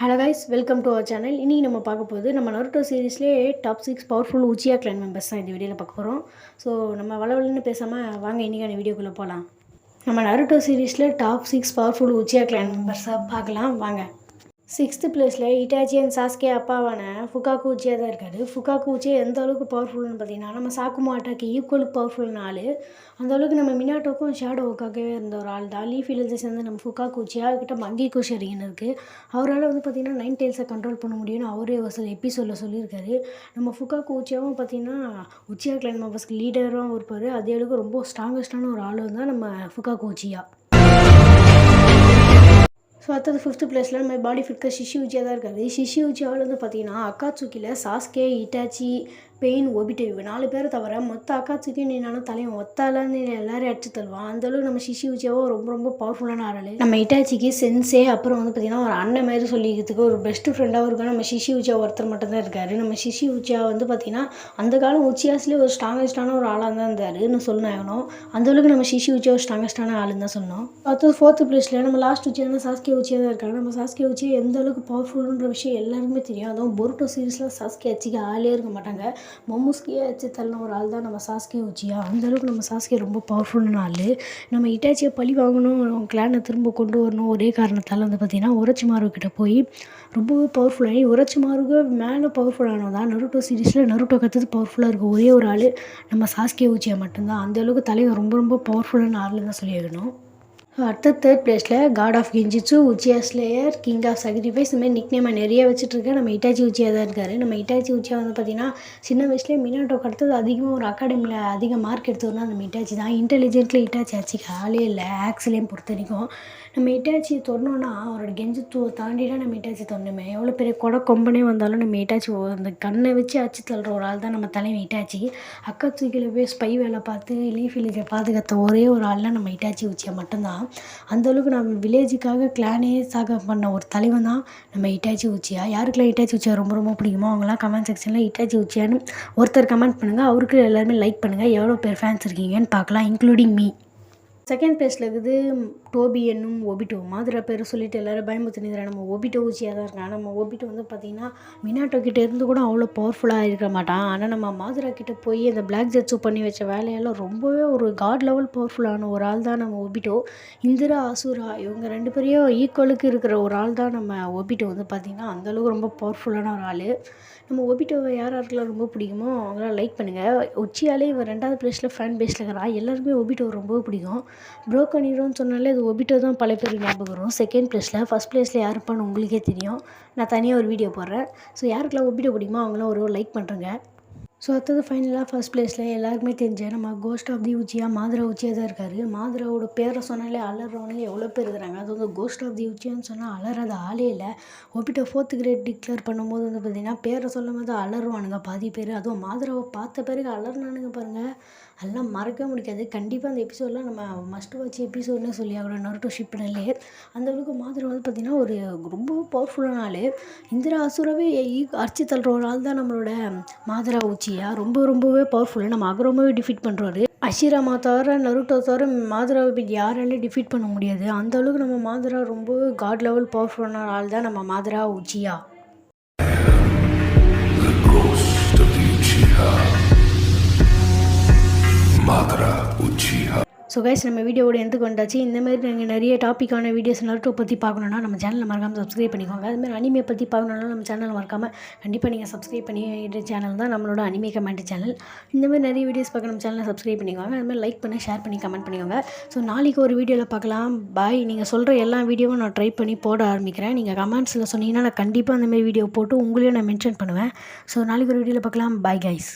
Hello guys, welcome to our channel. இன்றைக்கி நம்ம பார்க்க போகுது நம்ம நருட்டோ சீரீஸ்லேயே top 6 powerful Uchiha clan members தான் இந்த வீடியோவில் பார்க்க போகிறோம். ஸோ நம்ம வளவலன்னு பேசாமல் வாங்க இன்றைக்கான வீடியோக்குள்ளே போகலாம். நம்ம நருட்டோ சீரீஸில் டாப் 6 பவர்ஃபுல் உச்சியா கிளான் மெம்பர்ஸாக பார்க்கலாம் வாங்க. 6th பிளேஸில் இட்டாச்சி அண்ட் சாஸ்கே அப்பாவான ஃபுகாக்கு உச்சியா தான் இருக்கார். ஃபுகாக்கு உச்சியா எந்த அளவுக்கு பவர்ஃபுல்னு பார்த்தீங்கன்னா நம்ம சாக்குமோ அட்டாக்கு ஈக்குவலுக்கு பவர்ஃபுல்லான ஆள். அந்த அளவுக்கு நம்ம மினாட்டோக்கும் ஷேடோவுக்காகவே இருந்த ஒரு ஆள் தான். லீஃப் வில்லேஜஸ் வந்து நம்ம ஃபுகாக்கு உச்சியா கிட்ட மங்கிக்கோ ஷெரிங்கன்னு இருக்குது. அவரால் வந்து பார்த்திங்கன்னா 9 டெயில்ஸை கண்ட்ரோல் பண்ண முடியும்னு அவரே ஒரு சில எபிசோடில் சொல்லியிருக்காரு. நம்ம ஃபுகாக்கு உச்சியாவும் பார்த்திங்கன்னா உச்சியா கிளான் மெம்பர்ஸ்க்கு லீடராகவும் இருப்பார். அதே அளவுக்கு ரொம்ப ஸ்ட்ராங்கஸ்டான ஒரு ஆளும் தான் நம்ம ஃபுகாக்கு உச்சியா. ஸோ அடுத்தது 5th பிளேஸில் நம்ம பாடி ஃபிட்க ஷிஷி உச்சியா தான் இருக்காரு. ஷிஷி உச்சியாவில் வந்து பார்த்தீங்கன்னா அக்காட்சுக்கியில் சாஸ்கே, இட்டாச்சி, பெயின், ஒபிட்டோ இவங்க 4 பேரை தவிர மொத்த அக்காட்சுக்கி நீனாலும் தலையும் ஒத்தாலன்னு எல்லாரையும் அடிச்சு தருவான். அந்தளவுக்கு நம்ம ஷிஷி உச்சியாவோ ரொம்ப பவர்ஃபுல்லான ஆள். நம்ம இட்டாச்சிக்கு சென்சே அப்புறம் வந்து பார்த்திங்கன்னா ஒரு அண்ணன் மாதிரி சொல்லிக்கிறதுக்கு ஒரு பெஸ்ட் ஃப்ரெண்டாகவும் இருக்கா நம்ம ஷிஷி உச்சியா ஒருத்தர் மட்டும்தான் இருக்கார். நம்ம ஷிஷி உச்சியா வந்து பார்த்திங்கன்னா அந்த காலம் உச்சியாஸ்லேயே ஒரு ஸ்ட்ராங்கஸ்டான ஒரு ஆளாக தான் இருந்தாருன்னு சொல்லணும். அந்தளவுக்கு நம்ம ஷிஷி உச்சியா ஒரு ஸ்ட்ராங்கஸ்டான ஆளுன்னு தான் சொல்லணும். அடுத்தது 4th பிளேஸில் நம்ம லாஸ்ட் உச்சியான சாஸ்கே உச்சியா தான் இருக்காங்க. நம்ம சாஸ்கே உச்சியா எந்த அளவுக்கு பவர்ஃபுல்ன்ற விஷயம் எல்லாருக்குமே தெரியும். அதுவும் பொருட்டோ சீரீஸில் சாஸ்கே அச்சிக்கு ஆளே இருக்க மாட்டாங்க. மொமுஸ்கியே வச்சு தள்ளின ஒரு ஆள் தான் நம்ம சாஸ்கே உச்சியா. அந்தளவுக்கு நம்ம சாஸ்கே ரொம்ப பவர்ஃபுல்லான ஆள். நம்ம இட்டாச்சியை பழி வாங்கணும், கிளானை திரும்ப கொண்டு வரணும் ஒரே காரணத்தால் வந்து பார்த்திங்கன்னா உரச்சிமாரு கிட்ட போய் ரொம்பவே பவர்ஃபுல்லாகி உரச்சிமாருக்கு மேலே பவர்ஃபுல்லானதான் நருட்டோ சீரீஸில் நருட்டோ கற்றுது பவர்ஃபுல்லாக இருக்குது ஒரே ஒரு ஆள் நம்ம சாஸ்கே உச்சியா மட்டும்தான். அந்தளவுக்கு தலைவர் ரொம்ப பவர்ஃபுல்லான ஆள்னு தான் சொல்லியிருக்கணும். அடுத்த 3rd பிளேஸில் god of kenjutsu, Uchiha slayer, king of sacrifice இந்த மாதிரி நிக் நேமை நிறைய வச்சுட்ருக்கேன். நம்ம இட்டாச்சி உச்சியா தான் இருக்கார். நம்ம இட்டாச்சி உச்சியா வந்து பார்த்திங்கன்னா சின்ன வயசுலேயே மினாட்டோக்கு அடுத்தது அதிகமாக ஒரு அகாடமியில் அதிக மார்க் எடுத்தோம்னா நம்ம இட்டாச்சி தான். இன்டெலிஜென்ட்டில் இட்டாச்சி ஆச்சிக்கு ஆளே இல்லை. ஆக்ஸ்லேயும் பொறுத்த வரைக்கும் நம்ம இட்டாச்சியை தொன்னோன்னா அவரோட கெஞ்சித்துவை தாண்டினா நம்ம இட்டாச்சி தொண்ணுமே. எவ்வளோ பெரிய கொம்பனே வந்தாலும் நம்ம இட்டாச்சி அந்த கண்ணை வச்சு அச்சு தள்ளுற ஒரு ஆள் தான் நம்ம தலைமை இட்டாச்சி. அக்காத்துக்கில் போய் ஸ்பை வேலை பார்த்து லீஃப் வில்லேஜை பாதுகாத்த ஒரே ஒரு ஆள்லாம் நம்ம இட்டாச்சி உச்சியா மட்டும்தான். அந்தளவுக்கு நம்ம வில்லேஜுக்காக கிளானே பண்ண ஒரு தலைவன் தான் நம்ம இட்டாச்சி உச்சியா. யாருக்கெல்லாம் இட்டாச்சி உச்சியா ரொம்ப பிடிக்குமோ அவங்களாம் கமெண்ட் செக்ஷனில் இட்டாச்சி உச்சியான்னு ஒருத்தர் கமெண்ட் பண்ணுங்கள். அவருக்கு எல்லாருமே லைக் பண்ணுங்கள். எவ்வளோ பேர் ஃபேன்ஸ் இருக்கீங்கன்னு பார்க்கலாம், இன்க்ளூடிங் மீ. 2nd பிளேஸில் இருக்குது டோபி என்னும் ஒபிட்டோ. மாதிரி பேரை சொல்லிட்டு எல்லோரும் பயமுறுத்தினிக்கிற நம்ம ஒபிட்டோ உச்சியாக தான் இருக்கான். நம்ம ஒபிட்டோ வந்து பார்த்திங்கன்னா மினாட்டோ கிட்டே இருந்து கூட அவ்வளோ பவர்ஃபுல்லாக இருக்க மாட்டான். ஆனால் நம்ம மாதிரா கிட்டே போய் அந்த பிளாக் ஜெட்ஸு பண்ணி வச்ச வேலையெல்லாம் ரொம்பவே ஒரு காட் லெவல் பவர்ஃபுல்லான ஒரு ஆள் தான் நம்ம ஒபிட்டோ. இந்திரா, அசுரா இவங்க 2 பேரையும் ஈக்குவலுக்கு இருக்கிற ஒரு ஆள் தான் நம்ம ஒபிட்டோ வந்து பார்த்திங்கன்னா அந்தளவுக்கு ரொம்ப பவர்ஃபுல்லான ஒரு ஆள். நம்ம ஒபிட்டோவை யாருக்கெல்லாம் ரொம்ப பிடிக்குமோ அவங்களாம் லைக் பண்ணுங்கள். உச்சியாலே இவன் 2வது பிளேஸில் ஃபேன் பேஸில் இருக்கிறான். எல்லாருமே ஒபிட்டோ ரொம்ப பிடிக்கும். ப்ரோக்கன் ஹீரோன்னு சொன்னாலே அது ஒபிட்டோ தான் பல பேர் ஞாபகம் வரும். 2nd பிளேஸில். 1st பிளேஸில் யார் இருப்பான்னு உங்களுக்கே தெரியும். நான் தனியாக ஒரு வீடியோ போடுறேன். ஸோ யாருக்கெல்லாம் ஒபிட்டோ பிடிக்குமோ அவங்களாம் ஒரு லைக் பண்ணுறேங்க. ஸோ அடுத்தது ஃபைனலாக 1st பிளேஸில் எல்லாருக்குமே தெரிஞ்ச நம்ம கோஸ்ட் ஆஃப் தி உச்சியா மாதிரா உச்சியா தான் இருக்கார். மாதிராவோட பேரை சொன்னாலே அலறவங்களே எவ்வளோ பேர் இருக்கிறாங்க. அது வந்து கோஸ்ட் ஆஃப் தி உச்சியான்னு சொன்னால் அலறாத ஆளே இல்லை. ஒபிட்டோ 4th கிரேட் டிக்ளேர் பண்ணும்போது வந்து பார்த்திங்கன்னா பேரை சொல்லும் போது அலறுவானுங்க பாதி பேர். அதுவும் மாதிராவை பார்த்த பிறகு அலறினானுங்க பாருங்கள், அதெல்லாம் மறக்க முடியாது. கண்டிப்பாக அந்த எபிசோடெலாம் நம்ம மஸ்ட் வாட்ச் எபிசோட்னே சொல்லி ஆகணும் நருட்டோ ஷிப்னாலே. அந்தளவுக்கு மாதிரா வந்து பார்த்திங்கன்னா ஒரு ரொம்ப பவர்ஃபுல்லான ஆள். இந்திரா அசுராவே அடிச்சு தள்ளுற ஒரு ஆள் தான் நம்மளோட மாதிரா உச்சியா. ரொம்பவே பவர்ஃபுல்லாக நம்ம அகரோமாவே டிஃபீட் பண்ணுறாரு. அஷிராமா தவிர நருட்டோ தவிர மாதிராவை யாராலையும் டிஃபீட் பண்ண முடியாது. அந்தளவுக்கு நம்ம மாதிரா ரொம்பவே காட் லெவல் பவர்ஃபுல்லான ஆள் தான் நம்ம மாதிரா உச்சியா. ஸோ கைஸ், நம்ம வீடியோவோட எதுக்கு வந்தாச்சு. இந்தமாதிரி நீங்கள் நிறைய டாப்பிக்கான வீடியோஸ் நருட்டோ பற்றி பார்க்கணுன்னா நம்ம சேனலை மறக்காமல் சப்ஸ்கிரைப் பண்ணிக்கோங்க. அதுமாதிரி அனிமே பற்றி பார்க்கணுன்னா நம்ம சேனல் மறக்காமல் கண்டிப்பாக நீங்கள் சப்ஸ்கிரைப் பண்ணிக்கிற சேனல் தான் நம்மளோட அனிமே கமெண்ட் சேனல். இந்தமாதிரி நிறைய வீடியோஸ் பார்க்க நம்ம சேனலை சப்ஸ்கிரைப் பண்ணிக்கோங்க. அதுமாதிரி லைக் பண்ணி ஷேர் பண்ணி கமெண்ட் பண்ணிக்கோங்க. ஸோ நாளைக்கு ஒரு வீடியோவில் பார்க்கலாம். பாய். நீங்கள் சொல்கிற எல்லா வீடியோவும் நான் ட்ரை பண்ணி போட ஆரம்பிக்கிறேன். நீங்கள் கமெண்ட்ஸில் சொன்னீங்கன்னா நான் கண்டிப்பாக அந்தமாதிரி வீடியோ போட்டு உங்களையும் நான் மென்ஷன் பண்ணுவேன். ஸோ நாளைக்கு ஒரு வீடியோவில் பார்க்கலாம். Bye guys.